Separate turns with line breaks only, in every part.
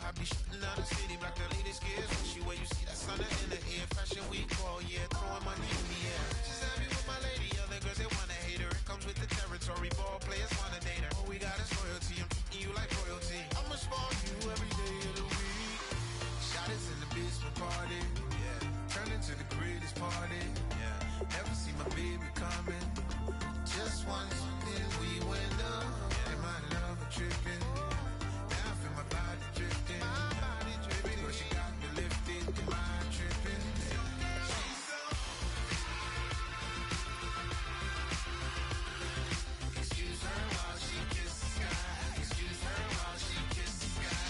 I be shooting down the city, block the latest gears. She where you see that sun in the air. Fashion week all year, throwing money in the air. She's happy with my lady, other girls they wanna hate her. It comes with the territory, ball players wanna date her. All we got is loyalty, I'm treating you like royalty. I'ma spoil you every day of the week. Shot is in the basement party, yeah. Turn into the greatest party, yeah. Never see my baby coming. Just once, then we went up. And my love a tripping. Now I feel my body drifting. But she got me lifted, and mind tripping. She's so. Excuse her while she kisses the sky. Excuse her while she kisses the sky.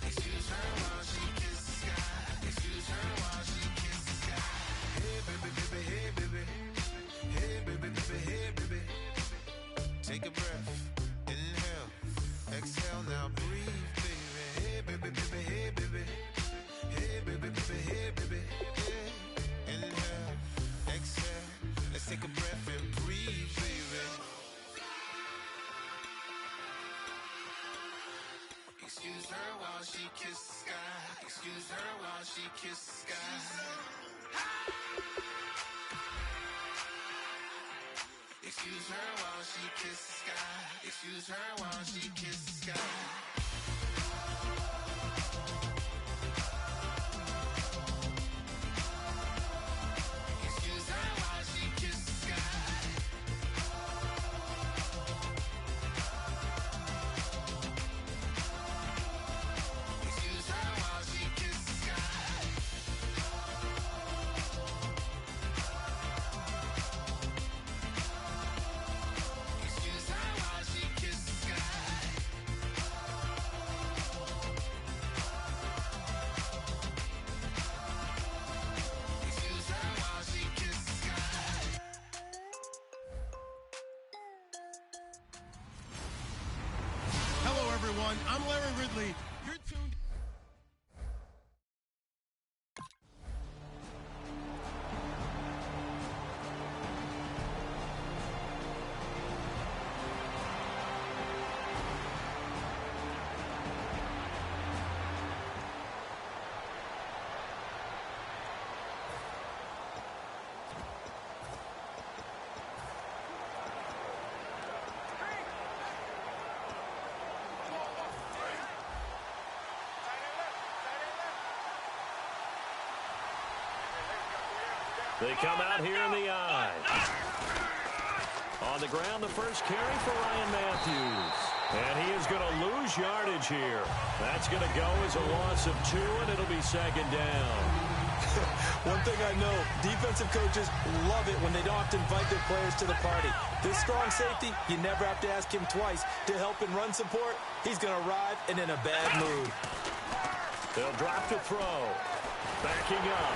Excuse her while she kisses the sky. Excuse her while she kisses the sky. Hey baby, baby, hey baby. Hey baby, baby, hey baby. Take a breath, inhale, exhale, now breathe, baby. Hey baby, baby, hey baby. Hey baby, baby, hey baby. Hey. Inhale, exhale, let's take a breath and breathe, baby. Excuse her while she kisses the sky. Excuse her while she kisses the sky. Excuse her while she kisses the sky. Excuse her while she kisses the sky. Excuse her while she kisses the sky. Excuse her while she kisses the sky. Excuse her while she kisses the sky. Excuse her while she kisses the sky.
Hello, everyone. I'm Larry Ridley. You're tuned.
They come out here in the eye. On the ground, the first carry for Ryan Matthews. And he is going to lose yardage here. That's going to go as a loss of 2, and it'll be second down.
One thing I know, defensive coaches love it when they don't have to invite their players to the party. This strong safety, you never have to ask him twice to help in run support. He's going to arrive and in a bad mood.
They'll drop to throw. Backing up.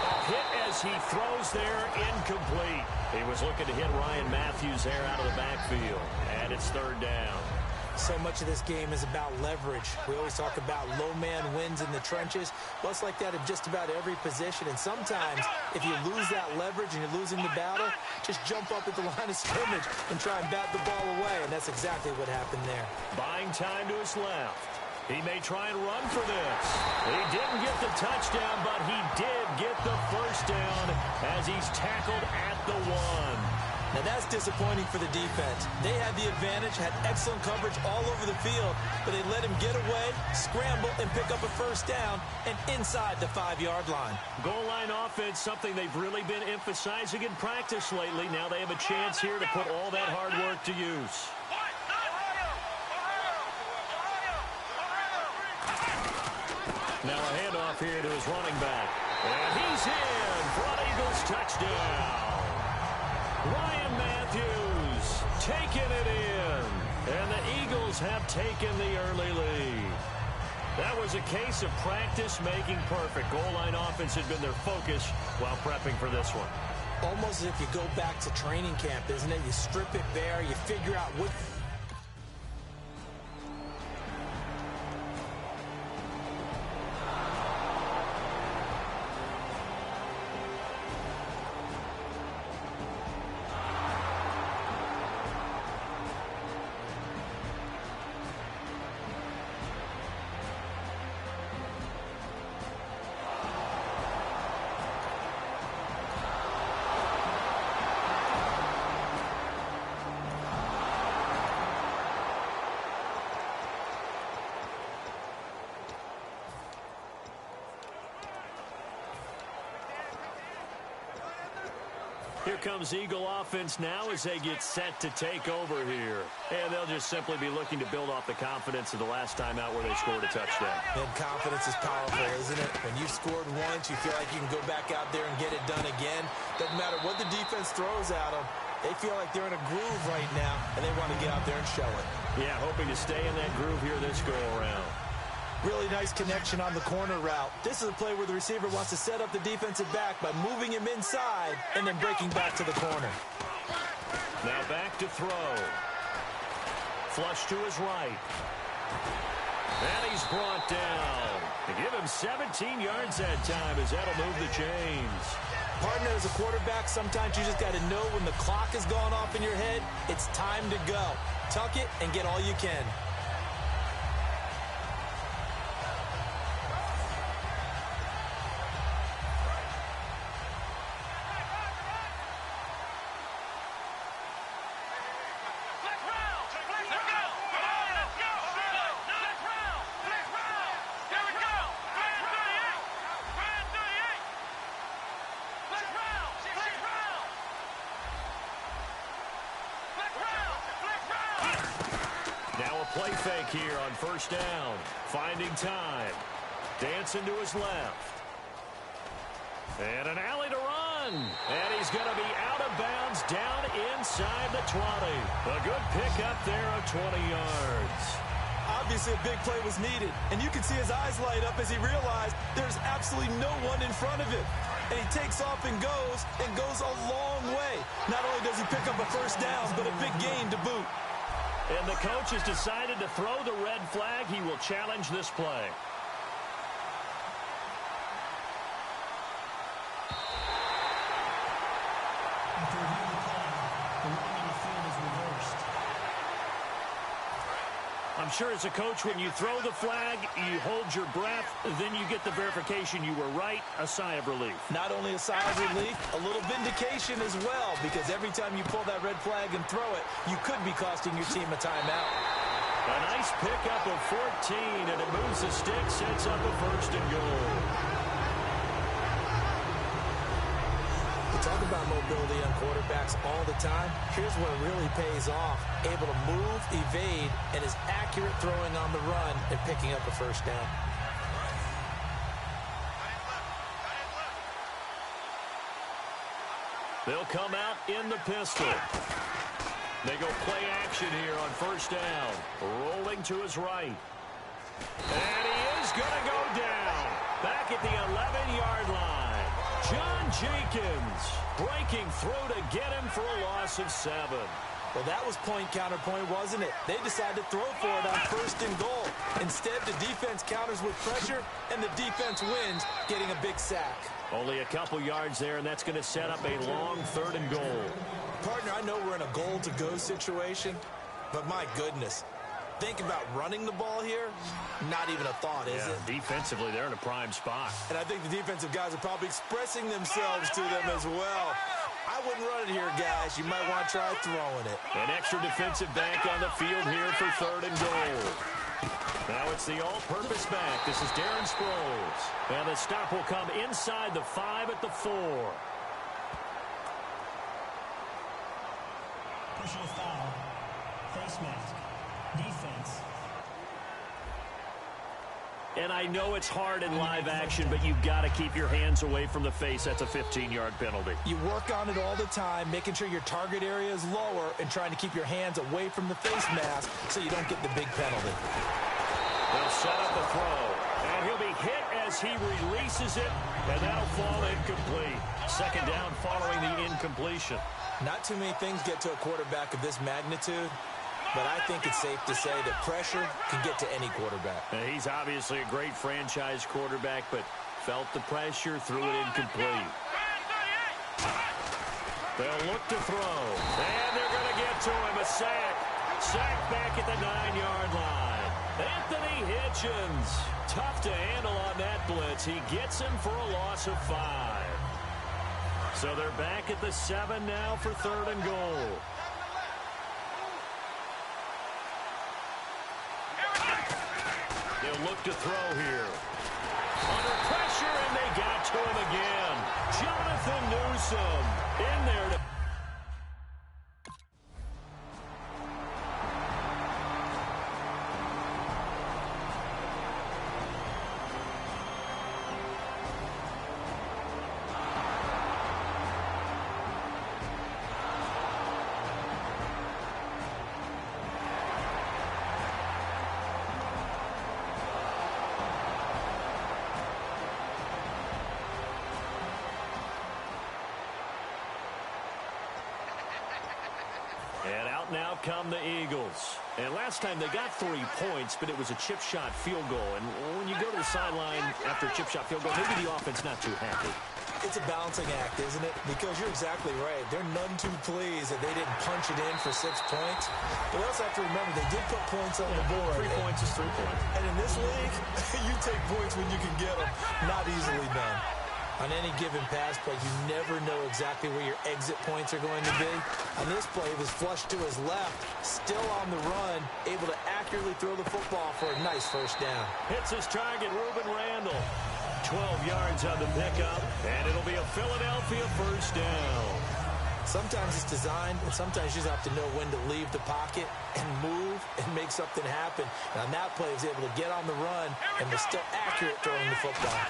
A hit as he throws there, incomplete. He was looking to hit Ryan Matthews there out of the backfield. And it's third down.
So much of this game is about leverage. We always talk about low man wins in the trenches. Well, it's like that in just about every position. And sometimes, if you lose that leverage and you're losing the battle, just jump up at the line of scrimmage and try and bat the ball away. And that's exactly what happened there.
Buying time to his left. He may try and run for this. He didn't get the touchdown, but he did get the first down as he's tackled at the 1.
Now that's disappointing for the defense. They had the advantage, had excellent coverage all over the field, but they let him get away, scramble, and pick up a first down and inside the 5-yard line.
Goal line offense, something they've really been emphasizing in practice lately. Now they have a chance here to put all that hard work to use. Now a handoff here to his running back. And he's in for an Eagles touchdown. Ryan Matthews taking it in. And the Eagles have taken the early lead. That was a case of practice making perfect. Goal line offense had been their focus while prepping for this one.
Almost as if you go back to training camp, isn't it? You strip it bare, you figure out what...
Here comes Eagle offense now as they get set to take over here. And they'll just simply be looking to build off the confidence of the last time out where they scored a touchdown.
And confidence is powerful, isn't it? When you've scored once, you feel like you can go back out there and get it done again. Doesn't matter what the defense throws at them. They feel like they're in a groove right now, and they want to get out there and show it.
Yeah, hoping to stay in that groove here this go-around.
Really nice connection on the corner route. This is a play where the receiver wants to set up the defensive back by moving him inside and then breaking back to the corner.
Now back to throw. Flush to his right. And he's brought down. To give him 17 yards that time as that'll move the chains.
Partner, as a quarterback, sometimes you just got to know when the clock has gone off in your head, it's time to go. Tuck it and get all you can.
Play fake here on first down. Finding time. Dancing to his left. And an alley to run. And he's going to be out of bounds down inside the 20. A good pickup there of 20 yards.
Obviously, a big play was needed. And you can see his eyes light up as he realized there's absolutely no one in front of him. And he takes off and goes a long way. Not only does he pick up a first down, but a big gain to boot.
And the coach has decided to throw the red flag. He will challenge this play.
After reviewing the play, the running on the field is reversed.
I'm sure as a coach, when you throw the flag, you hold your breath, then you get the verification you were right, a sigh of relief.
Not only a sigh of relief, a little vindication as well, because every time you pull that red flag and throw it, you could be costing your team a timeout.
A nice pickup of 14, and it moves the stick, sets up a first and goal.
We talk about mobility on quarterbacks all the time. Here's where it really pays off. Able to move, evade, and is accurate throwing on the run and picking up a first down.
They'll come out in the pistol. They go play action here on first down. Rolling to his right. And he is going to go down. Back at the 11-yard line. John Jenkins breaking through to get him for a loss of 7.
Well, that was point counterpoint, wasn't it? They decided to throw for it on first and goal. Instead, the defense counters with pressure, and the defense wins, getting a big sack.
Only a couple yards there, and that's going to set up a long third and goal.
Partner, I know we're in a goal-to-go situation, but my goodness. Think about running the ball here. Not even a thought, is it?
Defensively, they're in a prime spot.
And I think the defensive guys are probably expressing themselves to them as well. I wouldn't run it here, guys. You might want to try throwing it.
An extra defensive back on the field here for third and goal. Now it's the all-purpose back. This is Darren Sproles. And the stop will come inside the 5 at the 4.
Personal foul. Face mask. Defense.
And I know it's hard in live action, but you've got to keep your hands away from the face. That's a 15-yard penalty.
You work on it all the time, making sure your target area is lower and trying to keep your hands away from the face mask so you don't get the big penalty.
They'll set up the throw, and he'll be hit as he releases it, and that'll fall incomplete. Second down following the incompletion.
Not too many things get to a quarterback of this magnitude, but I think it's safe to say that pressure can get to any quarterback.
He's obviously a great franchise quarterback, but felt the pressure, threw it incomplete. They'll look to throw, and they're going to get to him. A sack. Sack back at the 9-yard line. Anthony Hitchens. Tough to handle on that blitz. He gets him for a loss of 5. So they're back at the 7 now for third and goal. They'll look to throw here. Under pressure, and they got to him again. Jonathan Newsom in there to... And out now come the Eagles. And last time they got 3 points, but it was a chip shot field goal. And when you go to the sideline after a chip shot field goal, maybe the offense not too happy.
It's a balancing act, isn't it? Because you're exactly right. They're none too pleased that they didn't punch it in for 6 points. But we also have to remember they did put points on the board.
3 points is 3 points.
And in this league, you take points when you can get them. Not easily done. On any given pass play, you never know exactly where your exit points are going to be. On this play, it was flushed to his left, still on the run, able to accurately throw the football for a nice first down.
Hits his target, Ruben Randall. 12 yards on the pickup, and it'll be a Philadelphia first down.
Sometimes it's designed, and sometimes you just have to know when to leave the pocket and move and make something happen. And on that play, he was able to get on the run and was still accurate throwing the football.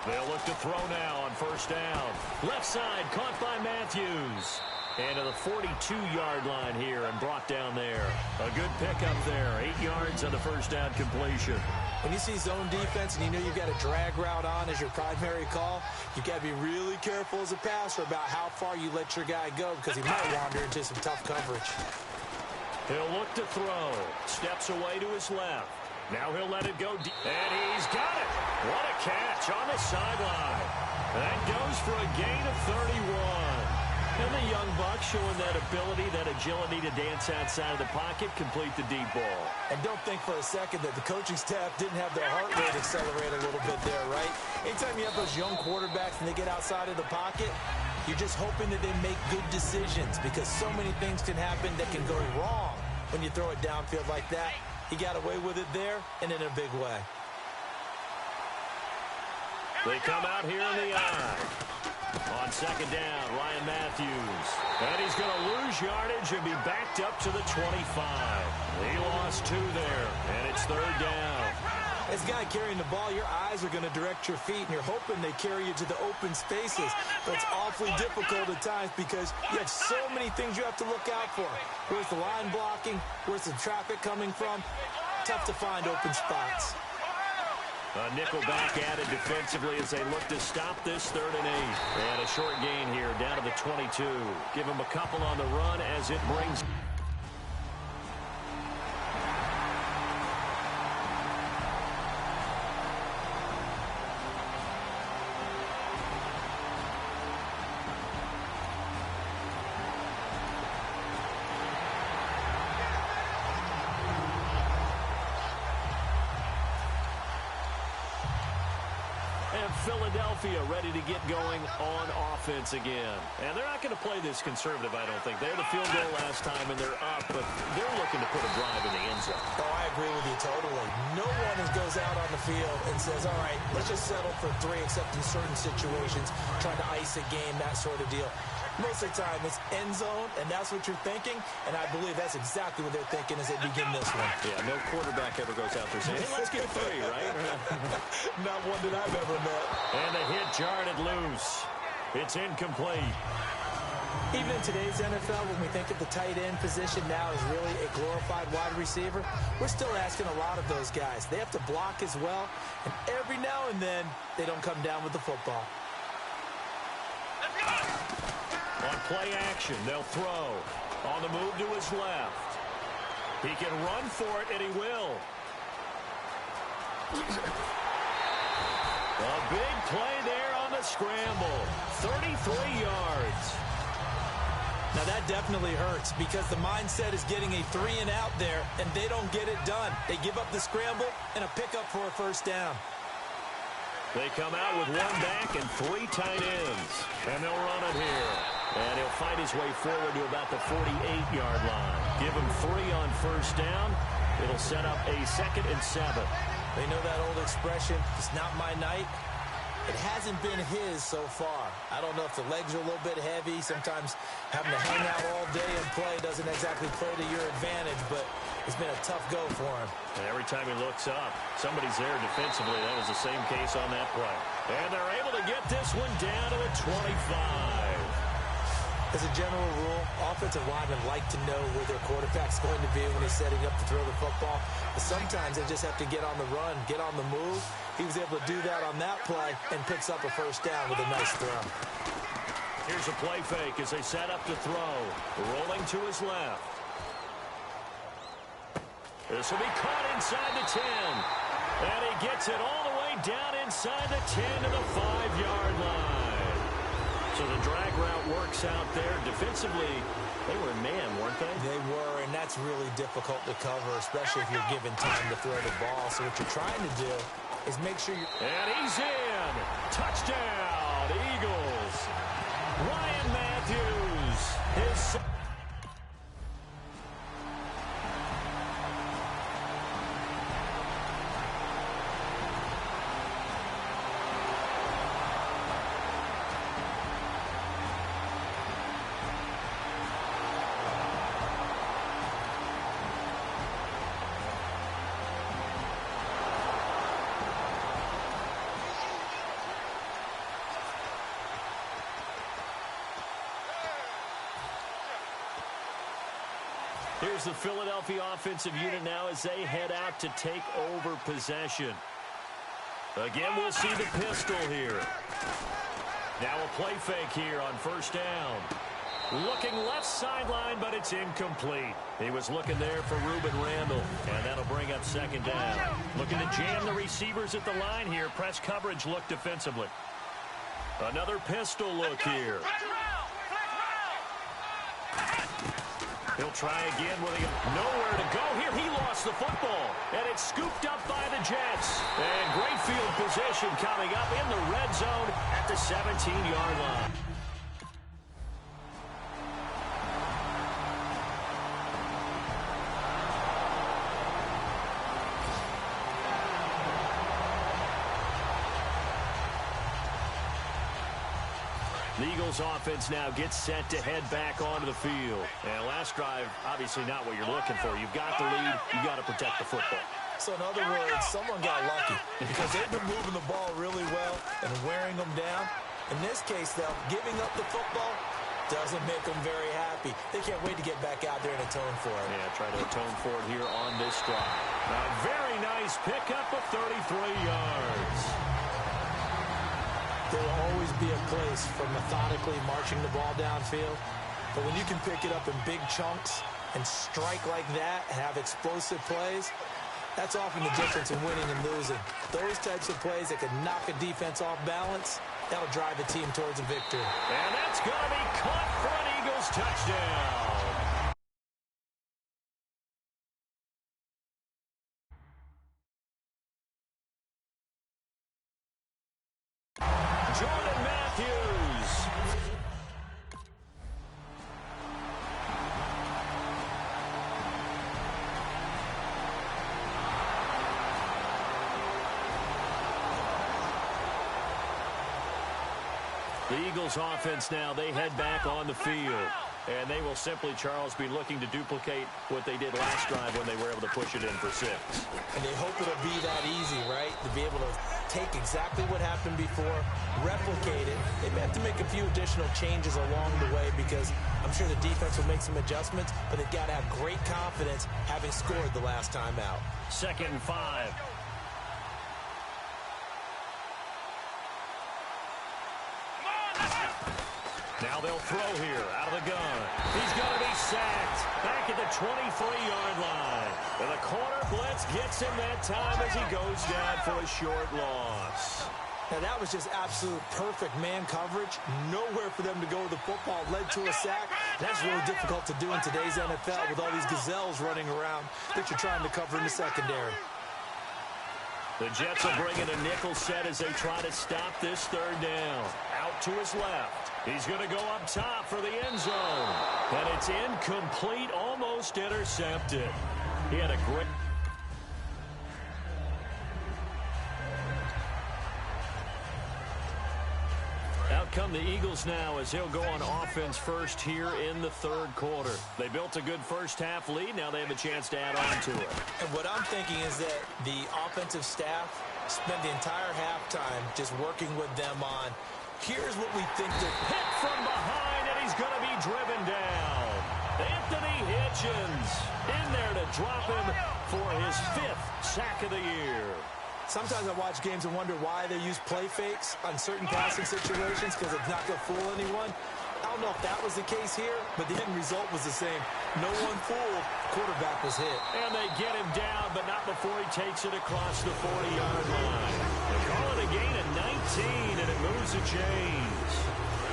They'll look to throw now on first down. Left side, caught by Matthews. And to the 42-yard line here and brought down there. A good pickup there. 8 yards on the first down completion.
When you see zone defense and you know you've got a drag route on as your primary call, you've got to be really careful as a passer about how far you let your guy go because he might wander into some tough coverage.
He'll look to throw. Steps away to his left. Now he'll let it go deep. And he's got it. What a catch on the sideline. That goes for a gain of 31. And the young buck showing that ability, that agility to dance outside of the pocket, complete the deep ball.
And don't think for a second that the coaching staff didn't have their heart rate accelerate a little bit there, right? Anytime you have those young quarterbacks and they get outside of the pocket, you're just hoping that they make good decisions because so many things can happen that can go wrong when you throw it downfield like that. He got away with it there and in a big way.
They come out here in the eye. On second down, Ryan Matthews. And he's going to lose yardage and be backed up to the 25. He lost 2 there, and it's third down.
As a guy carrying the ball, your eyes are going to direct your feet, and you're hoping they carry you to the open spaces. But it's awfully difficult at times because you have so many things you have to look out for. Where's the line blocking? Where's the traffic coming from? Tough to find open spots.
A nickel back added defensively as they look to stop this 3rd and 8. And a short gain here down to the 22. Give them a couple on the run as it brings... Philadelphia ready to get going on offense again. And they're not going to play this conservative, I don't think. They had a field goal last time, and they're up, but they're looking to put a drive in the end zone.
Oh, I agree with you totally. No one goes out on the field and says, all right, let's just settle for 3, except in certain situations, trying to ice a game, that sort of deal. Most of the time, it's end zone, and that's what you're thinking, and I believe that's exactly what they're thinking as they begin this one.
Yeah, no quarterback ever goes out there saying, hey, let's get 3, right?
Not one that I've ever met.
And the hit jarred loose. It's incomplete.
Even in today's NFL, when we think of the tight end position now as really a glorified wide receiver, we're still asking a lot of those guys. They have to block as well, and every now and then, they don't come down with the football.
On play action, they'll throw. On the move to his left. He can run for it, and he will. A big play there on the scramble. 33 yards.
Now that definitely hurts because the mindset is getting a 3 and out there, and they don't get it done. They give up the scramble and a pickup for a first down.
They come out with 1 back and 3 tight ends. And they'll run it here. And he'll fight his way forward to about the 48-yard line. Give him 3 on first down. It'll set up a 2nd and 7.
They know that old expression, it's not my night. It hasn't been his so far. I don't know if the legs are a little bit heavy. Sometimes having to hang out all day and play doesn't exactly play to your advantage, but it's been a tough go for him.
And every time he looks up, somebody's there defensively. That was the same case on that play. And they're able to get this one down to the 25.
As a general rule, offensive linemen like to know where their quarterback's going to be when he's setting up to throw the football. But sometimes they just have to get on the run, get on the move. He was able to do that on that play and picks up a first down with a nice throw.
Here's a play fake as they set up to throw. Rolling to his left. This will be caught inside the 10. And he gets it all the way down inside the 10 to the 5-yard line. So the drag route works out there. Defensively, they were in man, weren't they?
They were, and that's really difficult to cover, especially if you're given time to throw the ball. So what you're trying to do is make sure you...
And he's in. Touchdown, Eagles. Ryan Matthews. His... Here's the Philadelphia offensive unit now as they head out to take over possession. Again, we'll see the pistol here. Now a play fake here on first down. Looking left sideline, but it's incomplete. He was looking there for Ruben Randall, and that'll bring up second down. Looking to jam the receivers at the line here. Press coverage look defensively. Another pistol look here. He'll try again with nowhere to go here. He lost the football, and it's scooped up by the Jets. And great field position coming up in the red zone at the 17-yard line. The Eagles offense now gets set to head back onto the field. And last drive, obviously not what you're looking for. You've got the lead. You've got to protect the football.
So in other words, someone got lucky because they've been moving the ball really well and wearing them down. In this case, though, giving up the football doesn't make them very happy. They can't wait to get back out there and atone for it.
Yeah, try to atone for it here on this drive. A very nice pickup of 33 yards.
There will always be a place for methodically marching the ball downfield. But when you can pick it up in big chunks and strike like that and have explosive plays, that's often the difference in winning and losing. Those types of plays that can knock a defense off balance, that'll drive a team towards a victory.
And that's going to be caught for an Eagles touchdown. Jordan Matthews. The Eagles offense now, they head back on the field. And they will simply, Charles, be looking to duplicate what they did last drive when they were able to push it in for 6.
And they hope it'll be that easy, right? To be able to take exactly what happened before, replicate it. They may have to make a few additional changes along the way because I'm sure the defense will make some adjustments, but they've got to have great confidence having scored the last time out.
2nd and 5. Now they'll throw here out of the gun. He's going to be sacked back at the 23-yard line. And the corner blitz gets him that time as he goes down for a short loss.
Now that was just absolute perfect man coverage. Nowhere for them to go with the football. Led to a sack. That's really difficult to do in today's NFL with all these gazelles running around that you're trying to cover in the secondary.
The Jets will bring in a nickel set as they try to stop this 3rd down. Out to his left. He's going to go up top for the end zone. And it's incomplete, almost intercepted. He had a great... come the Eagles now as he'll go on offense first here in the third quarter. They built a good first-half lead. Now they have a chance to add on to it.
And what I'm thinking is that the offensive staff spent the entire halftime just working with them on, here's what we think they're...
Hit from behind, and he's going to be driven down. Anthony Hitchens in there to drop him for his 5th sack of the year.
Sometimes I watch games and wonder why they use play fakes on certain passing situations because it's not going to fool anyone. I don't know if that was the case here, but the end result was the same. No one fooled. Quarterback was hit.
And they get him down, but not before he takes it across the 40-yard line. They call it a gain of 19, and it moves the chains.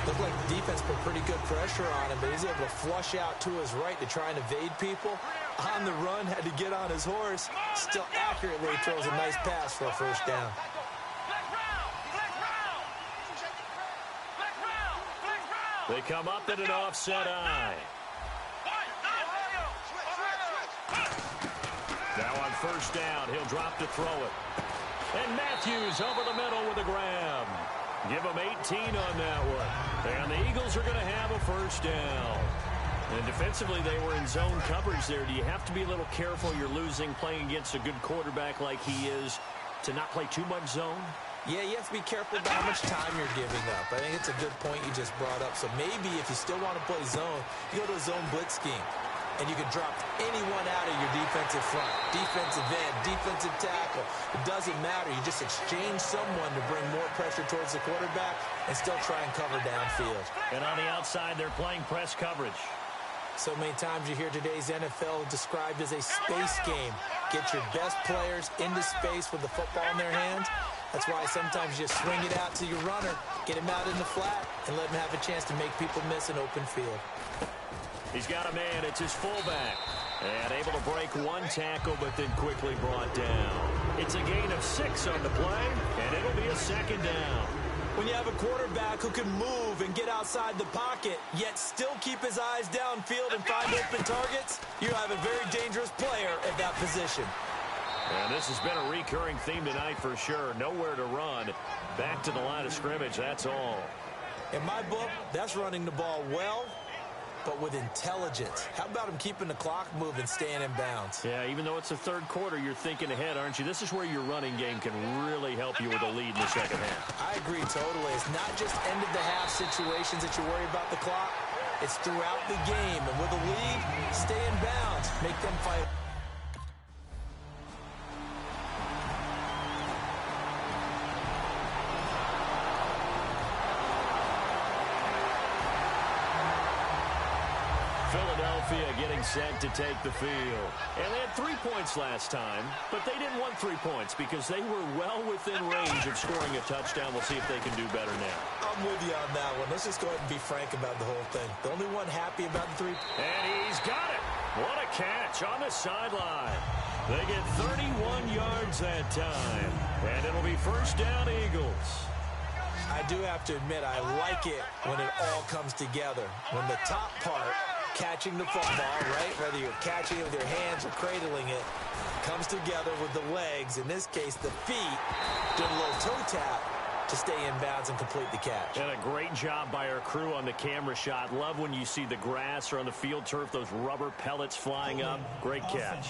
Looked like the defense put pretty good pressure on him, but he's able to flush out to his right to try and evade people. On the run, had to get on his horse. Still accurately throws a nice pass for a first down.
They come up at an offset eye. Now on first down, he'll drop to throw it. And Matthews over the middle with a grab. Give him 18 on that one. And the Eagles are going to have a first down. And defensively, they were in zone coverage there. Do you have to be a little careful? You're losing playing against a good quarterback like he is to not play too much zone?
Yeah, you have to be careful about how much time you're giving up. I think it's a good point you just brought up. So maybe if you still want to play zone, you go to a zone blitz scheme. And you can drop anyone out of your defensive front, defensive end, defensive tackle. It doesn't matter. You just exchange someone to bring more pressure towards the quarterback and still try and cover downfield.
And on the outside, they're playing press coverage.
So many times you hear today's NFL described as a space game. Get your best players into space with the football in their hands. That's why sometimes you just swing it out to your runner, get him out in the flat, and let him have a chance to make people miss an open field.
He's got a man. It's his fullback. And able to break one tackle, but then quickly brought down. It's a gain of 6 on the play, and it'll be a second down.
When you have a quarterback who can move and get outside the pocket, yet still keep his eyes downfield and find open targets, you have a very dangerous player at that position.
And this has been a recurring theme tonight for sure. Nowhere to run. Back to the line of scrimmage, that's all.
In my book, that's running the ball well, but with intelligence. How about him keeping the clock moving, staying in bounds?
Yeah, even though it's the third quarter, you're thinking ahead, aren't you? This is where your running game can really help you with a lead in the second half.
I agree totally. It's not just end-of-the-half situations that you worry about the clock. It's throughout the game. And with a lead, stay in bounds. Make them fight.
Philadelphia getting set to take the field. And they had 3 points last time, but they didn't want 3 points because they were well within range of scoring a touchdown. We'll see if they can do better now.
I'm with you on that one. Let's just go ahead and be frank about the whole thing. The only one happy about the 3.
And he's got it. What a catch on the sideline. They get 31 yards that time. And it'll be first down Eagles.
I do have to admit, I like it when it all comes together. When the top part, catching the football, right? Whether you're catching it with your hands or cradling it, comes together with the legs. In this case, the feet, doing a little toe tap to stay in bounds and complete the catch.
And a great job by our crew on the camera shot. Love when you see the grass or on the field turf, those rubber pellets flying up. Great catch.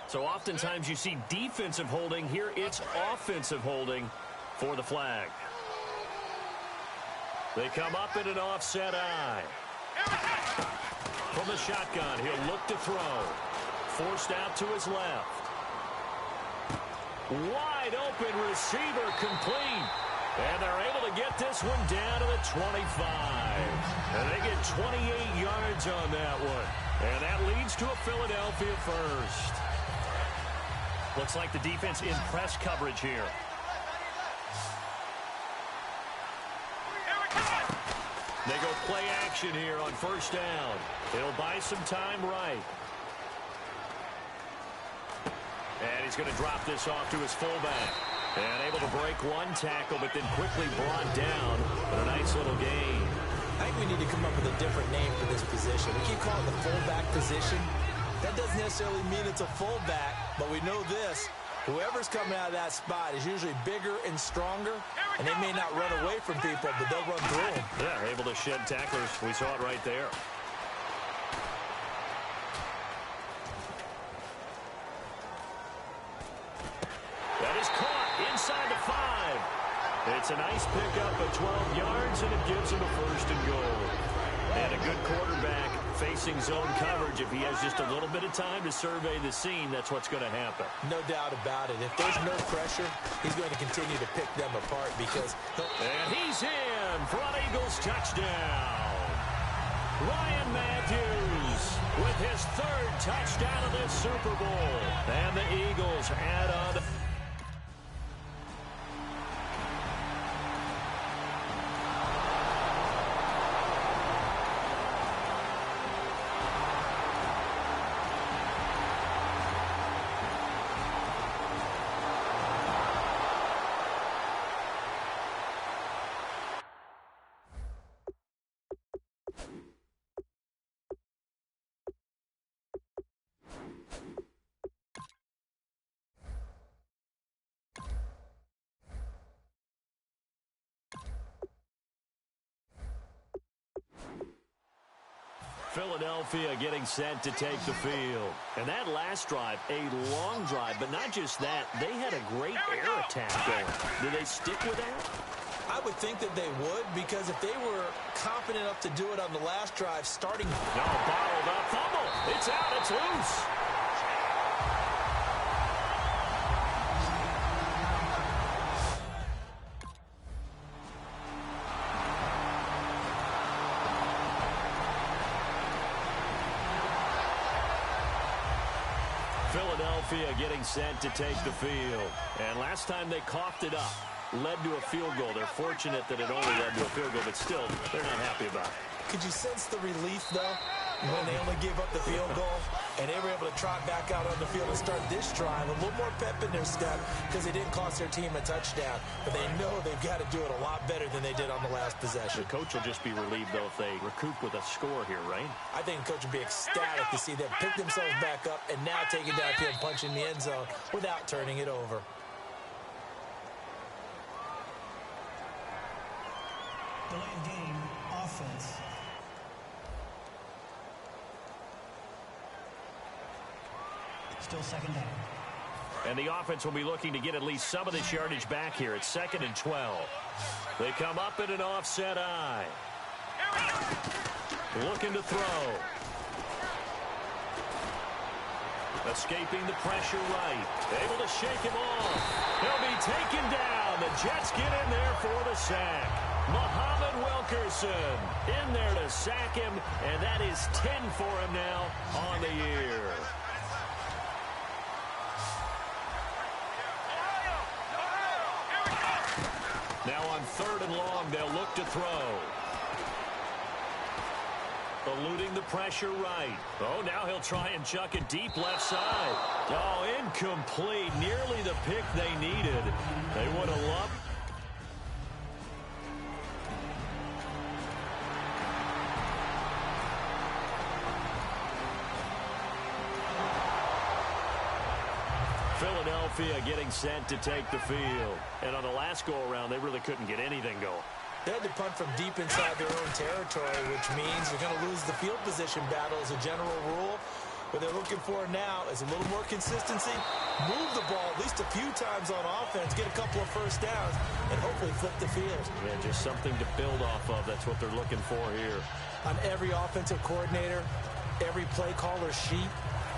So oftentimes you see defensive holding. Here it's offensive holding for the flag. They come up in an offset eye. From the shotgun, he'll look to throw. Forced out to his left. Wide open receiver complete. And they're able to get this one down to the 25. And they get 28 yards on that one. And that leads to a Philadelphia first. Looks like the defense in press coverage here. They go play action here on first down. It'll buy some time right. And he's going to drop this off to his fullback. And able to break one tackle, but then quickly brought down. But a nice little gain.
I think we need to come up with a different name for this position. We keep calling it the fullback position. That doesn't necessarily mean it's a fullback, but we know this. Whoever's coming out of that spot is usually bigger and stronger, and they may not run away from people, but they'll run through them.
Yeah, able to shed tacklers. We saw it right there. That is caught inside the 5. It's a nice pickup of 12 yards, and it gives him a first and goal. And a good quarterback facing zone coverage. If he has just a little bit of time to survey the scene, that's what's going to happen.
No doubt about it. If there's no pressure, he's going to continue to pick them apart because...
And he's in. Front Eagles touchdown. Ryan Matthews with his 3rd touchdown of this Super Bowl. And the Eagles add on... Philadelphia getting set to take the field. And that last drive, a long drive, but not just that, they had a great air attack going. Did they stick with that?
I would think that they would, because if they were confident enough to do it on the last drive, starting...
No, bottled up, fumble. It's out, it's loose. Philadelphia getting set to take the field. And last time they coughed it up, led to a field goal. They're fortunate that it only led to a field goal, but still, they're not happy about it.
Could you sense the relief, though, when they only gave up the field goal and they were able to trot back out on the field and start this drive a little more pep in their step because they didn't cost their team a touchdown, but they know they've got to do it a lot better than they did on the last possession.
The coach will just be relieved, though, if they recoup with a score here, right?
I think the coach would be ecstatic to see them pick themselves back up and now take it downfield and punch in the end zone without turning it over.
Delayed game, offense. Still 2nd down.
And the offense will be looking to get at least some of this yardage back here. It's 2nd and 12. They come up in an offset eye. Looking to throw. Escaping the pressure right. Able to shake him off. He'll be taken down. The Jets get in there for the sack. Muhammad Wilkerson in there to sack him, and that is 10 for him now on the year. Now on 3rd and long, they'll look to throw. Eluding the pressure right. Oh, now he'll try and chuck it deep left side. Oh, incomplete. Nearly the pick they needed. They would have loved. Philadelphia getting set to take the field. And on the last go-around, they really couldn't get anything going.
They had to punt from deep inside their own territory, which means they're going to lose the field position battle as a general rule. What they're looking for now is a little more consistency, move the ball at least a few times on offense, get a couple of first downs, and hopefully flip the field.
Yeah, just something to build off of. That's what they're looking for here.
On every offensive coordinator, every play caller sheet,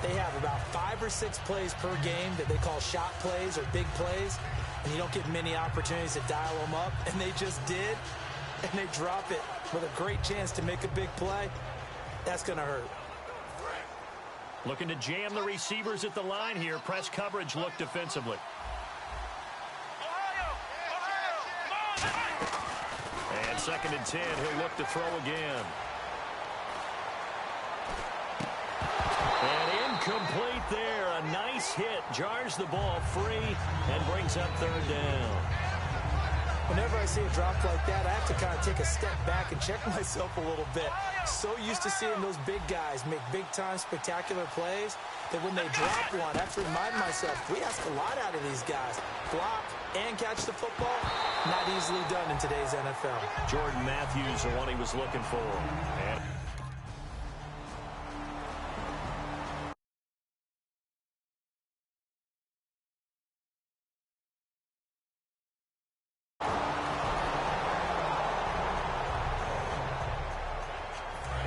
they have about 5 or 6 plays per game that they call shot plays or big plays, and you don't get many opportunities to dial them up, and they just did, and they drop it with a great chance to make a big play. That's going to hurt.
Looking to jam the receivers at the line here. Press coverage look defensively. And 2nd and 10, he'll look to throw again. And incomplete there. A nice hit. Jars the ball free and brings up 3rd down.
Whenever I see a drop like that, I have to kind of take a step back and check myself a little bit. So used to seeing those big guys make big-time spectacular plays that when they drop one, I have to remind myself, we ask a lot out of these guys. Block and catch the football, not easily done in today's NFL.
Jordan Matthews, the one he was looking for.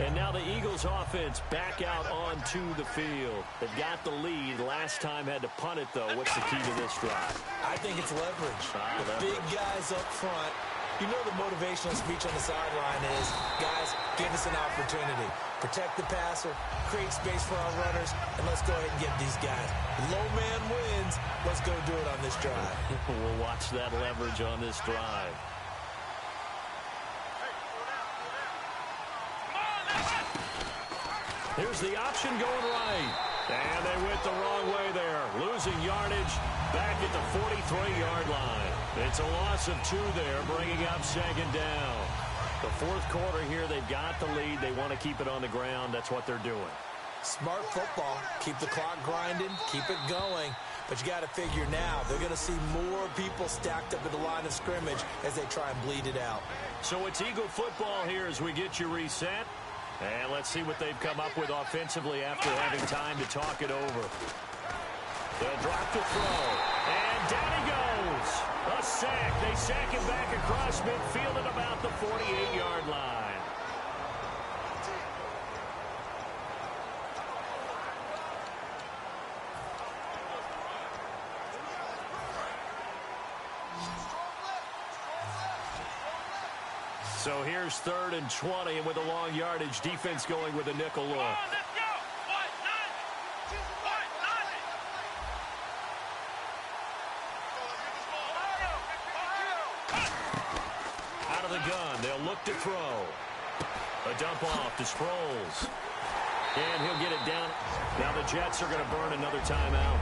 And now the Eagles offense back out onto the field. They've got the lead. Last time had to punt it, though. What's the key to this drive?
I think it's leverage. The big guys up front. You know the motivational speech on the sideline is, guys, give us an opportunity. Protect the passer, create space for our runners, and let's go ahead and get these guys. Low man wins. Let's go do it on this drive.
We'll watch that leverage on this drive. Here's the option going right. And they went the wrong way there. Losing yardage back at the 43-yard line. It's a loss of 2 there, bringing up second down. The fourth quarter here, they've got the lead. They want to keep it on the ground. That's what they're doing.
Smart football. Keep the clock grinding. Keep it going. But you got to figure now, they're going to see more people stacked up at the line of scrimmage as they try and bleed it out.
So it's Eagle football here as we get you reset. And let's see what they've come up with offensively after having time to talk it over. They'll drop the throw. And down he goes. A sack. They sack him back across midfield at about the 48-yard line. So here's 3rd and 20, and with a long yardage, defense going with a nickel look. Out of the gun, they'll look to throw. A dump off to Sproles. And he'll get it down. Now the Jets are going to burn another timeout.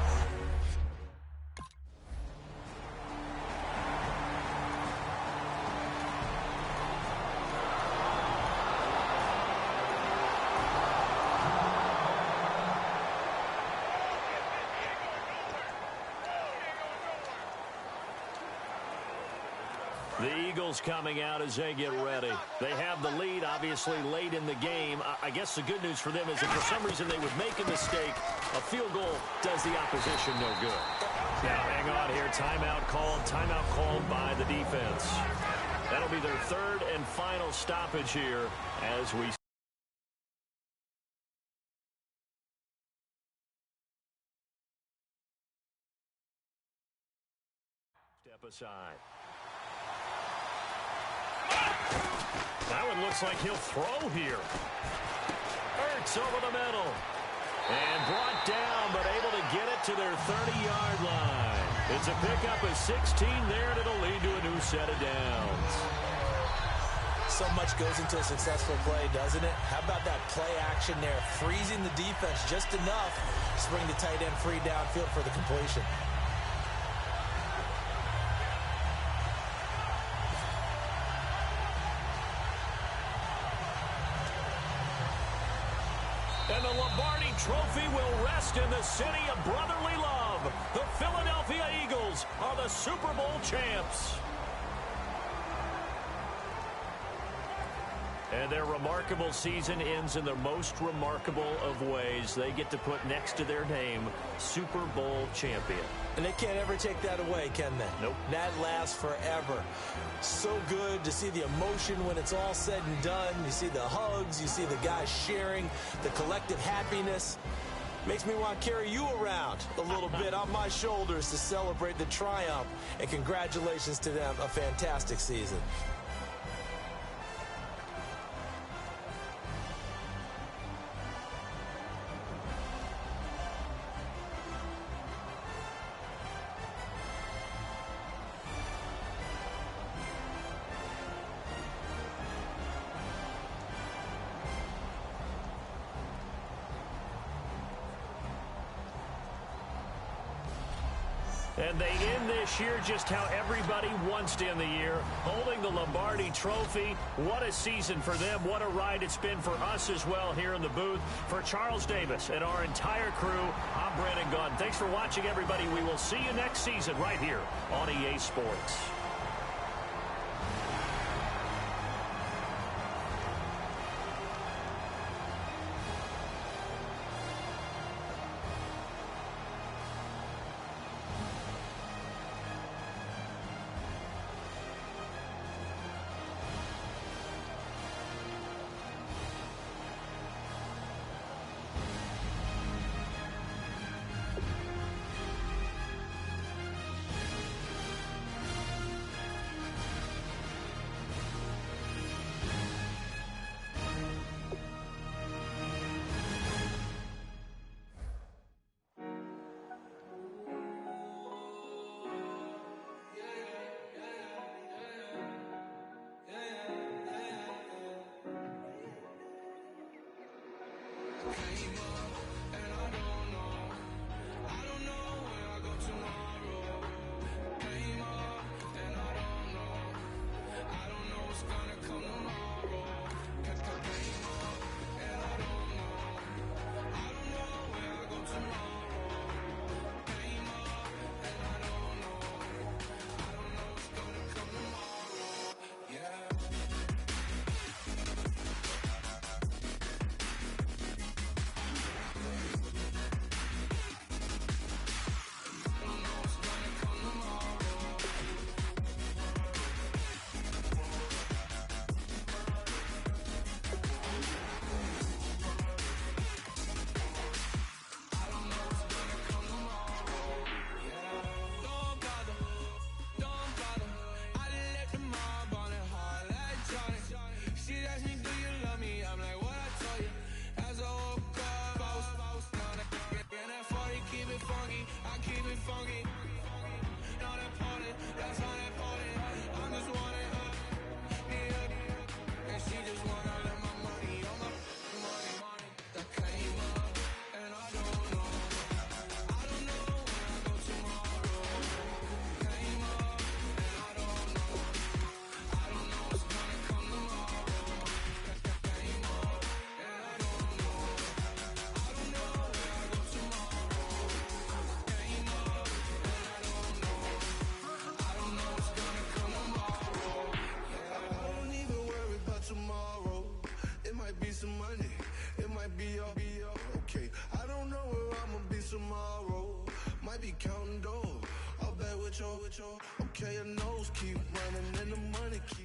The Eagles coming out as they get ready. They have the lead, obviously, late in the game. I guess the good news for them is if for some reason they would make a mistake, a field goal does the opposition no good. Now, hang on here. Timeout called by the defense. That'll be their 3rd and final stoppage here as we step aside. That one looks like he'll throw here. Ertz over the middle. And brought down, but able to get it to their 30-yard line. It's a pickup of 16 there, and it'll lead to a new set of downs.
So much goes into a successful play, doesn't it? How about that play action there? Freezing the defense just enough to bring the tight end free downfield for the completion.
And the Lombardi Trophy will rest in the city of brotherly love. The Philadelphia Eagles are the Super Bowl champs. And their remarkable season ends in the most remarkable of ways. They get to put next to their name, Super Bowl champion.
And they can't ever take that away, can they?
Nope.
That lasts forever. So good to see the emotion when it's all said and done. You see the hugs. You see the guys sharing the collective happiness. Makes me want to carry you around a little bit on my shoulders to celebrate the triumph. And congratulations to them. A fantastic season.
And they end this year just how everybody wants to end the year, holding the Lombardi Trophy. What a season for them. What a ride it's been for us as well here in the booth. For Charles Davis and our entire crew, I'm Brandon Gunn. Thanks for watching, everybody. We will see you next season right here on EA Sports.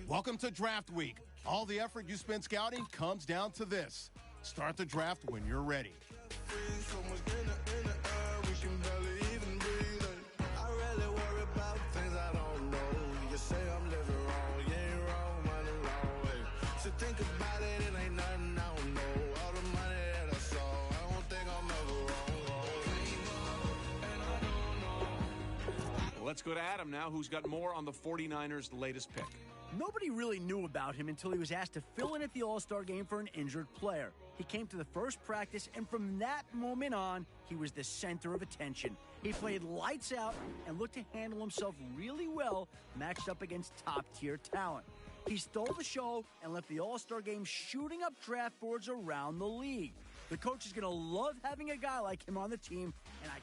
Welcome to Draft Week. All the effort you spend scouting comes down to this. Start the draft when you're ready.
Think about it, it ain't nothing I don't know. All the money that I saw, I don't think I'm ever wrong.
Let's go to Adam now, who's got more on the 49ers' latest pick.
Nobody really knew about him until he was asked to fill in at the All-Star game for an injured player. He came to the first practice, and from that moment on, he was the center of attention. He played lights out and looked to handle himself really well, matched up against top-tier talent. He stole the show and left the All-Star game shooting up draft boards around the league. The coach is going to love having a guy like him on the team, and I